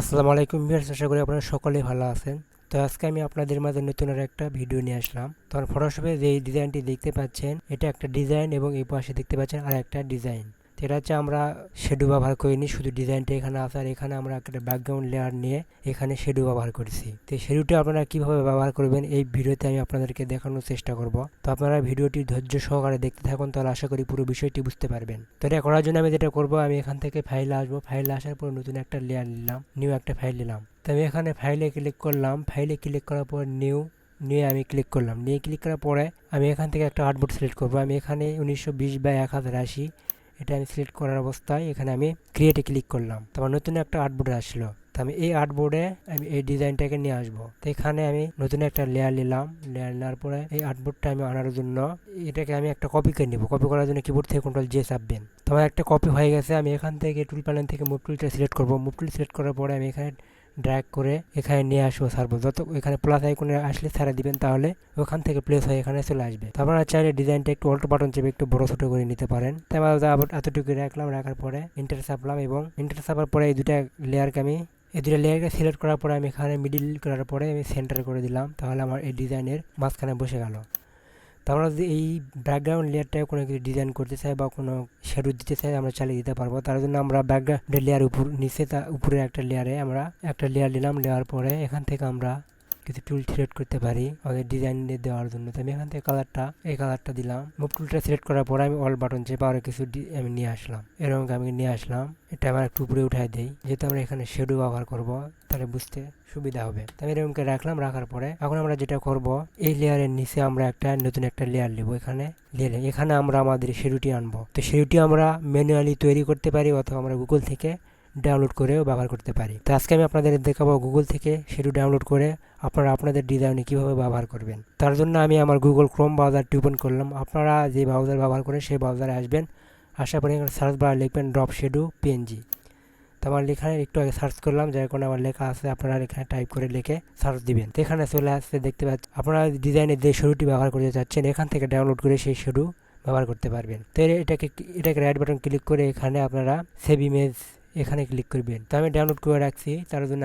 আসসালামু আলাইকুম ভিউয়ার্স, আশা করি আপনারা সকলেই ভালো আছেন। তো আজকে আমি আপনাদের মাঝে নতুন আর একটা ভিডিও নিয়ে আসলাম। তখন ফটোশপে যে ডিজাইনটি দেখতে পাচ্ছেন এটা একটা ডিজাইন এবং এই পাশে দেখতে পাচ্ছেন আর একটা ডিজাইন। তো এটা হচ্ছে আমরা শেডো ব্যবহার করিনি, শুধু ডিজাইনটা এখানে আছে আর এখানে আমরা একটা ব্যাকগ্রাউন্ড লেয়ার নিয়ে এখানে শেডো ব্যবহার করেছি। তো এই শেডোটা আপনারা কীভাবে ব্যবহার করবেন এই ভিডিওতে আমি আপনাদেরকে দেখানোর চেষ্টা করব। তো আপনারা ভিডিওটি ধৈর্য সহকারে দেখতে থাকুন, তাহলে আশা করি পুরো বিষয়টি বুঝতে পারবেন। তো এটা করার জন্য আমি যেটা করব, আমি এখান থেকে ফাইলে আসবো, ফাইলে আসার পর নতুন একটা লেয়ার নিলাম, নিউ একটা ফাইল নিলাম। তো আমি এখানে ফাইলে ক্লিক করলাম, ফাইলে ক্লিক করার পর নিয়ে আমি ক্লিক করলাম। নিয়ে ক্লিক করার পরে আমি এখান থেকে একটা আর্টবোর্ড সিলেক্ট করব। আমি এখানে 1920x1080 এটা আমি সিলেক্ট করার অবস্থায় এখানে আমি ক্রিয়েটে ক্লিক করলাম। তারপর নতুন একটা আর্টবোর্ড আসলো। তো আমি এই আর্টবোর্ডে আমি এই ডিজাইনটাকে নিয়ে আসবো। তো এখানে আমি নতুন একটা লেয়ার নিলাম, লেয়ার নেওয়ার পরে এই আর্টবোর্ডটা আমি আনার জন্য এটাকে আমি একটা কপি করে নিব। কপি করার জন্য কিবোর্ড থেকে Ctrl+J চাপবেন। তো আমার একটা কপি হয়ে গেছে। আমি এখান থেকে টুল প্যানেল থেকে মুভ টুলটা সিলেক্ট করব। মুভ টুল সিলেক্ট করার পরে আমি এখানে ড্র্যাগ করে এখানে নিয়ে আসবো, ছাড়বো। যত এখানে প্লাস আইকনে আসলে ছাড়া দিবেন, তাহলে ওখান থেকে প্লেস হয়ে এখানে চলে আসবে। তো আপনারা চাইলে ডিজাইনটা একটু অল্টো বাটন চেপে একটু বড় ছোটো করে নিতে পারেন। তাই আমরা আবার এতটুকু রাখলাম, রাখার পরে এন্টার চাপলাম এবং এন্টার চাপার পরে এই দুটা লেয়ারকে সিলেক্ট করার পরে আমি এখানে মিডিল করার পরে আমি সেন্টার করে দিলাম, তাহলে আমার এই ডিজাইনের মাঝখানে বসে গেল। তো আমরা যদি এই ব্যাকগ্রাউন্ড লেয়ারটায় কোনো কিছু ডিজাইন করতে চাই বা কোনো শেডো দিতে চাই, আমরা চালিয়ে দিতে পারবো। তার জন্য আমরা ব্যাকগ্রাউন্ডের লেয়ার নিচে উপরে একটা লেয়ারে আমরা একটা লেয়ার নিলাম। নেওয়ার পরে এখান থেকে আমরা কিছু টুল সিলেক্ট করতে পারি আমাদের ডিজাইন দেওয়ার জন্য। তো আমি এখান থেকে এই কালারটা দিলাম। মুভ টুলটা সিলেক্ট করার পরে আমি অল বাটন চেপে আরও কিছু আমি নিয়ে আসলাম, এরকম আমি নিয়ে আসলাম। এটা আমার একটু উপরে উঠাই দেই, যেহেতু আমরা এখানে শেডো ব্যবহার করব, তাহলে বুঝতে সুবিধা হবে। তো আমি এরকমকে রাখলাম। রাখার পরে এখন আমরা যেটা করব, এই লেয়ারের নিচে আমরা নতুন একটা লেয়ার নেব। এখানে আমরা আমাদের শেডোটি আনবো। তো শেডোটি আমরা ম্যানুয়ালি তৈরি করতে পারি অথবা আমরা গুগল থেকে ডাউনলোড করেও ব্যবহার করতে পারি। তো আজকে আমি আপনাদের দেখাবো গুগল থেকে শেডো ডাউনলোড করে আপনারা আপনাদের ডিজাইনে কীভাবে ব্যবহার করবেন। তার জন্য আমি আমার গুগল ক্রোম ব্রাউজারটি ওপেন করলাম। আপনারা যে ব্রাউজার ব্যবহার করেন সেই ব্রাউজারে আসবেন। আসার পরে এখানে সার্চ বারে লিখবেন ড্রপ শেডো পিএনজি। তো আমার লেখায় একটু আগে সার্চ করলাম, যার কারণে আমার লেখা আছে, আপনারা এখানে টাইপ করে লিখে সার্চ দিবেন। তো এখানে চলে আসছে, দেখতে পাচ্ছেন আপনারা ডিজাইনের যে শেডোটি ব্যবহার করতে চাচ্ছেন এখান থেকে ডাউনলোড করে সেই শেডো ব্যবহার করতে পারবেন। তো এটাকে রাইট বাটন ক্লিক করে এখানে আপনারা সেভ ইমেজ এখানে ক্লিক করবেন। তো আমি ডাউনলোড করে রাখছি, তার জন্য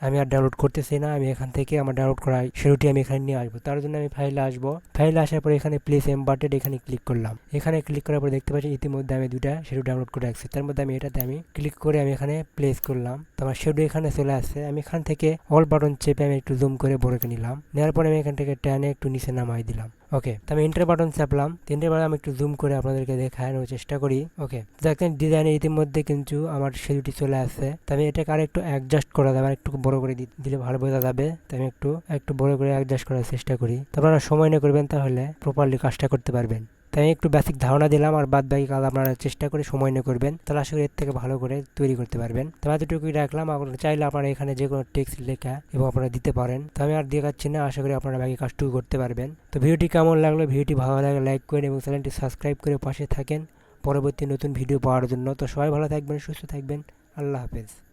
আমি আর ডাউনলোড করতেছি না। আমি এখান থেকে আমার ডাউনলোড করা শেডোটি আমি এখানে নিয়ে আসবো। তার জন্য আমি ফাইলে আসবো। ফাইলে আসার পরে এখানে প্লেস এমবেডেড এখানে ক্লিক করলাম। এখানে ক্লিক করার পরে দেখতে পাচ্ছি ইতিমধ্যে আমি দুটা শেডো ডাউনলোড করে রাখছি। তার মধ্যে আমি এটাতে আমি ক্লিক করে আমি এখানে প্লেস করলাম। তো আমার শেডো এখানে চলে আসছে। আমি এখান থেকে অল বাটন চেপে আমি একটু জুম করে বড়কে নিলাম। নেওয়ার পরে আমি এখান থেকে টেনে একটু নিচে নামাই দিলাম। ওকে, তো আমি এন্টার বাটন চাপলাম। এন্টার বাটন আমি একটু জুম করে আপনাদেরকে দেখানোর চেষ্টা করি। ওকে, দেখেন ডিজাইনের ইতিমধ্যে কিন্তু আমার শেডোটি চলে আসছে। তো আমি এটাকে আর একটু অ্যাডজাস্ট করা যাবে, আর একটু বড় করে দিলে ভালো বোঝা যাবে। তো আমি একটু বড় করে অ্যাডজাস্ট করার চেষ্টা করি। তো আপনারা সময় নিয়ে করবেন, তাহলে প্রপারলি কাজটা করতে পারবেন। তাই আমি একটু বেসিক ধারণা দিলাম, আর বাদ বাকি কাজ আপনারা চেষ্টা করে সময় নিয়ে করবেন, তাহলে আশা করি এর থেকে ভালো করে তৈরি করতে পারবেন। তো এতটুকুই রাখলাম। আপনারা চাইলে আপনারা এখানে যে কোনো টেক্সট লেখা এবং আপনারা দিতে পারেন। তো আমি আর দেখাচ্ছি না, আশা করি আপনারা বাকি কাজটুকু করতে পারবেন। তো ভিডিওটি কেমন লাগলো, ভিডিওটি ভালো লাগলে লাইক করেন এবং চ্যানেলটি সাবস্ক্রাইব করে পাশে থাকেন পরবর্তী নতুন ভিডিও পাওয়ার জন্য। তো সবাই ভালো থাকবেন, সুস্থ থাকবেন। আল্লাহ হাফেজ।